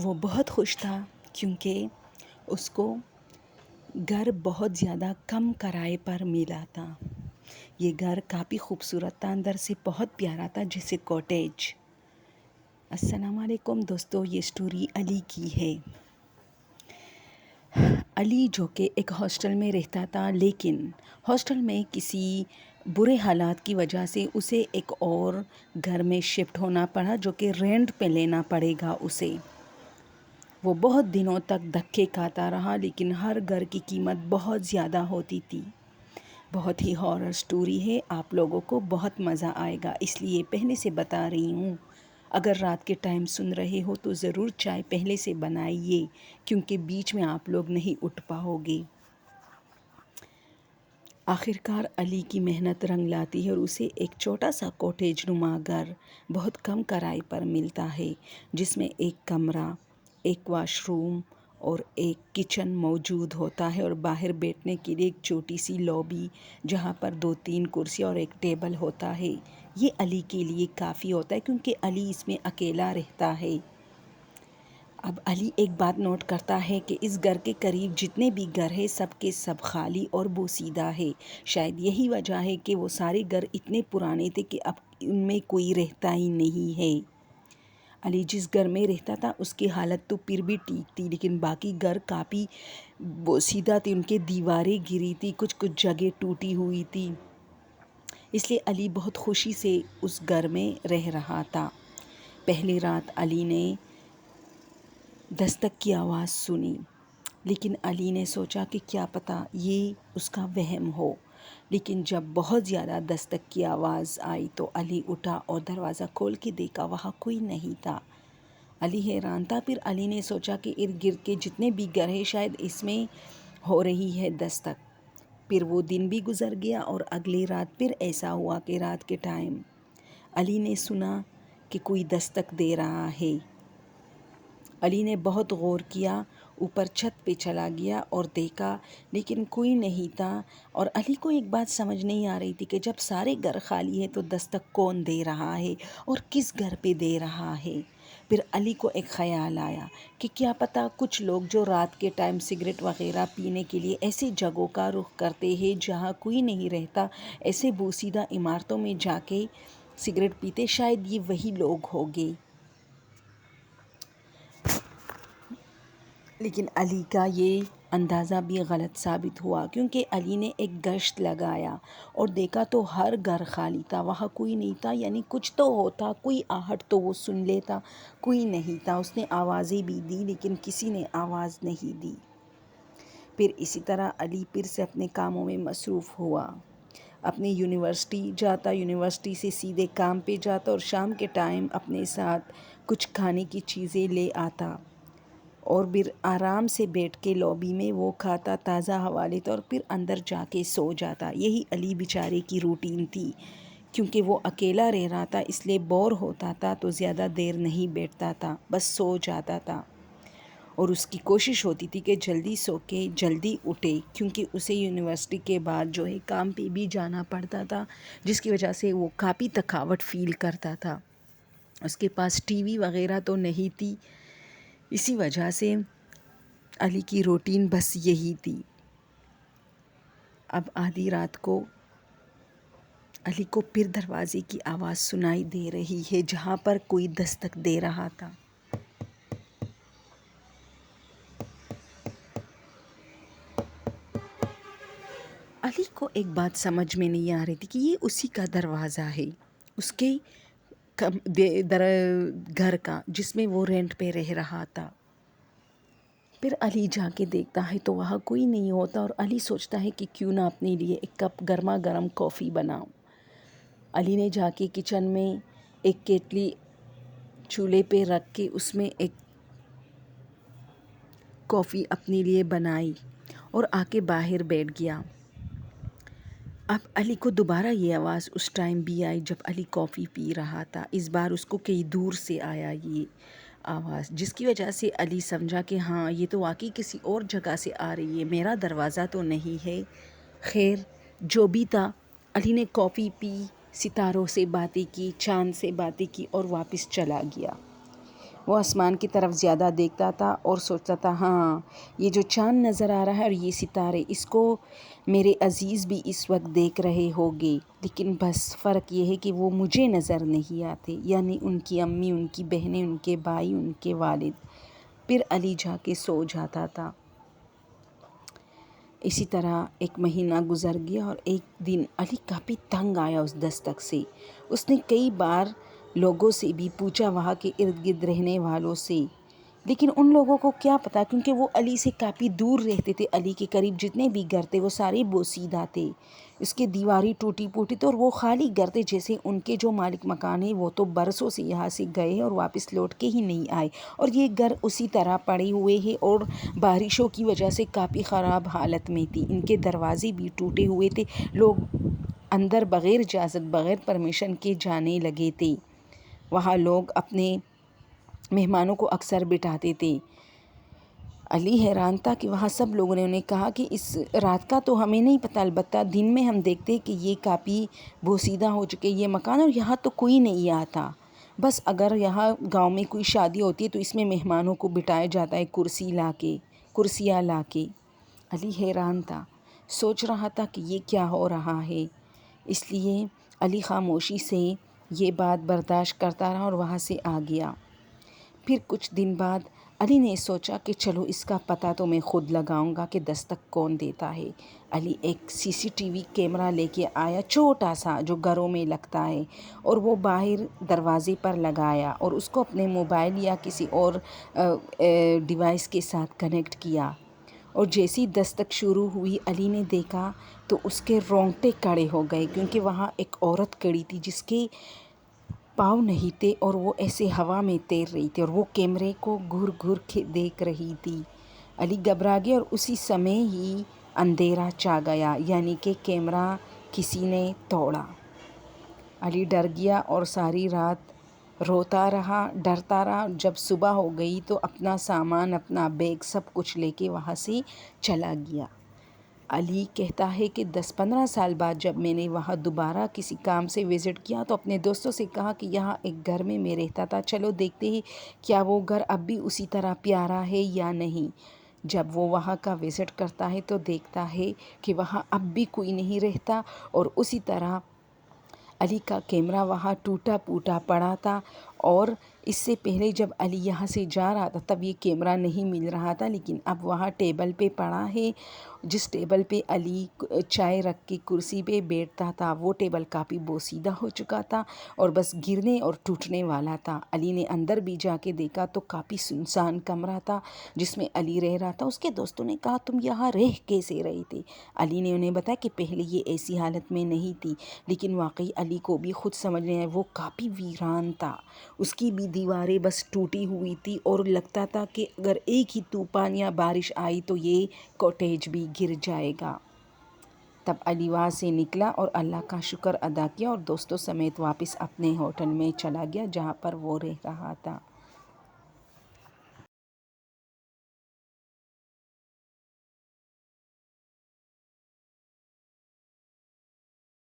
وہ بہت خوش تھا کیونکہ اس کو گھر بہت زیادہ کم کرائے پر ملا تھا۔ یہ گھر کافی خوبصورت تھا، اندر سے بہت پیارا تھا، جیسے کوٹیج۔ السلام علیکم دوستو، یہ سٹوری علی کی ہے۔ علی جو کہ ایک ہاسٹل میں رہتا تھا، لیکن ہاسٹل میں کسی برے حالات کی وجہ سے اسے ایک اور گھر میں شفٹ ہونا پڑا، جو کہ رینٹ پہ لینا پڑے گا اسے۔ وہ بہت دنوں تک دھکے کھاتا رہا، لیکن ہر گھر کی قیمت بہت زیادہ ہوتی تھی۔ بہت ہی ہارر سٹوری ہے، آپ لوگوں کو بہت مزہ آئے گا، اس لیے پہلے سے بتا رہی ہوں۔ اگر رات کے ٹائم سن رہے ہو تو ضرور چائے پہلے سے بنائیے، کیونکہ بیچ میں آپ لوگ نہیں اٹھ پاؤ گے۔ آخرکار علی کی محنت رنگ لاتی ہے اور اسے ایک چھوٹا سا کوٹیج نما گھر بہت کم کرائے پر ملتا ہے، جس میں ایک کمرہ، ایک واش روم اور ایک کچن موجود ہوتا ہے، اور باہر بیٹھنے کے لیے ایک چھوٹی سی لابی جہاں پر 2-3 کرسی اور ایک ٹیبل ہوتا ہے۔ یہ علی کے لیے کافی ہوتا ہے کیونکہ علی اس میں اکیلا رہتا ہے۔ اب علی ایک بات نوٹ کرتا ہے کہ اس گھر کے قریب جتنے بھی گھر ہیں سب کے سب خالی اور بوسیدہ ہے۔ شاید یہی وجہ ہے کہ وہ سارے گھر اتنے پرانے تھے کہ اب ان میں کوئی رہتا ہی نہیں ہے۔ علی جس گھر میں رہتا تھا اس کی حالت تو پھر بھی ٹھیک تھی، لیکن باقی گھر کافی بوسیدہ تھے، ان کے دیواریں گری تھی، کچھ جگہ ٹوٹی ہوئی تھی۔ اس لیے علی بہت خوشی سے اس گھر میں رہ رہا تھا۔ پہلی رات علی نے دستک کی آواز سنی، لیکن علی نے سوچا کہ کیا پتہ یہ اس کا وہم ہو۔ لیکن جب بہت زیادہ دستک کی آواز آئی تو علی اٹھا اور دروازہ کھول کے دیکھا، وہاں کوئی نہیں تھا۔ علی حیران تھا، پھر علی نے سوچا کہ ارد گرد کے جتنے بھی گھر ہیں شاید اس میں ہو رہی ہے دستک۔ پھر وہ دن بھی گزر گیا اور اگلی رات پھر ایسا ہوا کہ رات کے ٹائم علی نے سنا کہ کوئی دستک دے رہا ہے۔ علی نے بہت غور کیا، اوپر چھت پہ چلا گیا اور دیکھا، لیکن کوئی نہیں تھا۔ اور علی کو ایک بات سمجھ نہیں آ رہی تھی کہ جب سارے گھر خالی ہیں تو دستک کون دے رہا ہے اور کس گھر پہ دے رہا ہے۔ پھر علی کو ایک خیال آیا کہ کیا پتہ کچھ لوگ جو رات کے ٹائم سگریٹ وغیرہ پینے کے لیے ایسی جگہوں کا رخ کرتے ہیں جہاں کوئی نہیں رہتا، ایسے بوسیدہ عمارتوں میں جا کے سگریٹ پیتے، شاید یہ وہی لوگ ہوں گے۔ لیکن علی کا یہ اندازہ بھی غلط ثابت ہوا، کیونکہ علی نے ایک گشت لگایا اور دیکھا تو ہر گھر خالی تھا، وہاں کوئی نہیں تھا۔ یعنی کچھ تو ہوتا، کوئی آہٹ تو وہ سن لیتا، کوئی نہیں تھا۔ اس نے آوازیں بھی دی لیکن کسی نے آواز نہیں دی۔ پھر اسی طرح علی پھر سے اپنے کاموں میں مصروف ہوا۔ اپنی یونیورسٹی جاتا، یونیورسٹی سے سیدھے کام پہ جاتا اور شام کے ٹائم اپنے ساتھ کچھ کھانے کی چیزیں لے آتا اور پھر آرام سے بیٹھ کے لابی میں وہ کھاتا، تازہ ہوا لیتا اور پھر اندر جا کے سو جاتا۔ یہی علی بیچارے کی روٹین تھی، کیونکہ وہ اکیلا رہ رہا تھا، اس لیے بور ہوتا تھا تو زیادہ دیر نہیں بیٹھتا تھا، بس سو جاتا تھا۔ اور اس کی کوشش ہوتی تھی کہ جلدی سو کے جلدی اٹھے، کیونکہ اسے یونیورسٹی کے بعد جو ہے کام پہ بھی جانا پڑتا تھا، جس کی وجہ سے وہ کافی تھکاوٹ فیل کرتا تھا۔ اس کے پاس ٹی وی وغیرہ تو نہیں تھی، اسی وجہ سے علی کی روٹین بس یہی تھی۔ اب آدھی رات کو علی کو پھر دروازے کی آواز سنائی دے رہی ہے، جہاں پر کوئی دستک دے رہا تھا۔ علی کو ایک بات سمجھ میں نہیں آ رہی تھی کہ یہ اسی کا دروازہ ہے، اس کے گھر کا، جس میں وہ رینٹ پہ رہ رہا تھا۔ پھر علی جا کے دیکھتا ہے تو وہاں کوئی نہیں ہوتا، اور علی سوچتا ہے کہ کیوں نہ اپنے لیے ایک کپ گرما گرم کافی بناؤں۔ علی نے جا کے کچن میں ایک کیٹلی چولہے پہ رکھ کے اس میں ایک کافی اپنے لیے بنائی اور آ کے باہر بیٹھ گیا۔ اب علی کو دوبارہ یہ آواز اس ٹائم بھی آئی جب علی کافی پی رہا تھا۔ اس بار اس کو کئی دور سے آیا یہ آواز، جس کی وجہ سے علی سمجھا کہ ہاں یہ تو واقعی کسی اور جگہ سے آ رہی ہے، میرا دروازہ تو نہیں ہے۔ خیر جو بھی تھا، علی نے کافی پی، ستاروں سے باتیں کی، چاند سے باتیں کی اور واپس چلا گیا۔ وہ آسمان کی طرف زیادہ دیکھتا تھا اور سوچتا تھا ہاں یہ جو چاند نظر آ رہا ہے اور یہ ستارے، اس کو میرے عزیز بھی اس وقت دیکھ رہے ہوگے، لیکن بس فرق یہ ہے کہ وہ مجھے نظر نہیں آتے، یعنی ان کی امی، ان کی بہنیں، ان کے بھائی، ان کے والد۔ پھر علی جا کے سو جاتا تھا۔ اسی طرح ایک مہینہ گزر گیا اور ایک دن علی کافی تنگ آیا اس دستک سے۔ اس نے کئی بار لوگوں سے بھی پوچھا، وہاں کے ارد گرد رہنے والوں سے، لیکن ان لوگوں کو کیا پتا، کیونکہ وہ علی سے کافی دور رہتے تھے۔ علی کے قریب جتنے بھی گھر تھے وہ سارے بوسیدہ تھے، اس کے دیواری ٹوٹی پھوٹی تھے اور وہ خالی گھر تھے، جیسے ان کے جو مالک مکان ہے وہ تو برسوں سے یہاں سے گئے اور واپس لوٹ کے ہی نہیں آئے، اور یہ گھر اسی طرح پڑے ہوئے ہیں اور بارشوں کی وجہ سے کافی خراب حالت میں تھی۔ ان کے دروازے بھی ٹوٹے ہوئے تھے، لوگ اندر بغیر اجازت، بغیر پرمیشن کے جانے لگے تھے۔ وہاں لوگ اپنے مہمانوں کو اکثر بٹھاتے تھے۔ علی حیران تھا کہ وہاں سب لوگوں نے انہیں کہا کہ اس رات کا تو ہمیں نہیں پتہ، البتہ دن میں ہم دیکھتے کہ یہ کافی بوسیدہ ہو چکے یہ مکان، اور یہاں تو کوئی نہیں آتا، بس اگر یہاں گاؤں میں کوئی شادی ہوتی ہے تو اس میں مہمانوں کو بٹھایا جاتا ہے کرسیاں لا کے۔ علی حیران تھا، سوچ رہا تھا کہ یہ کیا ہو رہا ہے، اس لیے علی خاموشی سے یہ بات برداشت کرتا رہا اور وہاں سے آ گیا۔ پھر کچھ دن بعد علی نے سوچا کہ چلو اس کا پتہ تو میں خود لگاؤں گا کہ دستک کون دیتا ہے۔ علی ایک CCTV کیمرہ لے کے آیا، چھوٹا سا جو گھروں میں لگتا ہے، اور وہ باہر دروازے پر لگایا اور اس کو اپنے موبائل یا کسی اور ڈیوائس کے ساتھ کنیکٹ کیا، اور جیسی دستک شروع ہوئی علی نے دیکھا تو اس کے رونگٹے کھڑے ہو گئے، کیونکہ وہاں ایک عورت کھڑی تھی جس کے پاؤں نہیں تھے اور وہ ایسے ہوا میں تیر رہی تھی اور وہ کیمرے کو گھور گھور کے دیکھ رہی تھی۔ علی گھبرا گیا اور اسی سمے ہی اندھیرا چھا گیا، یعنی کہ کیمرہ کسی نے توڑا۔ علی ڈر گیا اور ساری رات روتا رہا، ڈرتا رہا۔ جب صبح ہو گئی تو اپنا سامان، اپنا بیگ، سب کچھ لے کے وہاں سے چلا گیا۔ علی کہتا ہے کہ 10-15 سال بعد جب میں نے وہاں دوبارہ کسی کام سے وزٹ کیا تو اپنے دوستوں سے کہا کہ یہاں ایک گھر میں رہتا تھا، چلو دیکھتے ہیں کیا وہ گھر اب بھی اسی طرح پیارا ہے یا نہیں۔ جب وہ وہاں کا وزٹ کرتا ہے تو دیکھتا ہے کہ وہاں اب بھی کوئی نہیں رہتا، اور اسی طرح علی کا کیمرہ وہاں ٹوٹا پھوٹا پڑا تھا، اور اس سے پہلے جب علی یہاں سے جا رہا تھا تب یہ کیمرہ نہیں مل رہا تھا، لیکن اب وہاں ٹیبل پہ پڑا ہے۔ جس ٹیبل پہ علی چائے رکھ کے کرسی پہ بیٹھتا تھا وہ ٹیبل کافی بوسیدہ ہو چکا تھا اور بس گرنے اور ٹوٹنے والا تھا۔ علی نے اندر بھی جا کے دیکھا تو کافی سنسان کمرہ تھا جس میں علی رہ رہا تھا۔ اس کے دوستوں نے کہا تم یہاں رہ کیسے رہے تھے؟ علی نے انہیں بتایا کہ پہلے یہ ایسی حالت میں نہیں تھی، لیکن واقعی علی کو بھی خود سمجھ نہیں آیا، وہ کافی ویران تھا، اس کی بھی دیواریں بس ٹوٹی ہوئی تھی اور لگتا تھا کہ اگر ایک ہی طوفان یا بارش آئی تو یہ کوٹیج بھی گر جائے گا۔ تب علی وہاں سے نکلا اور اللہ کا شکر ادا کیا اور دوستوں سمیت واپس اپنے ہوٹل میں چلا گیا جہاں پر وہ رہ رہا تھا۔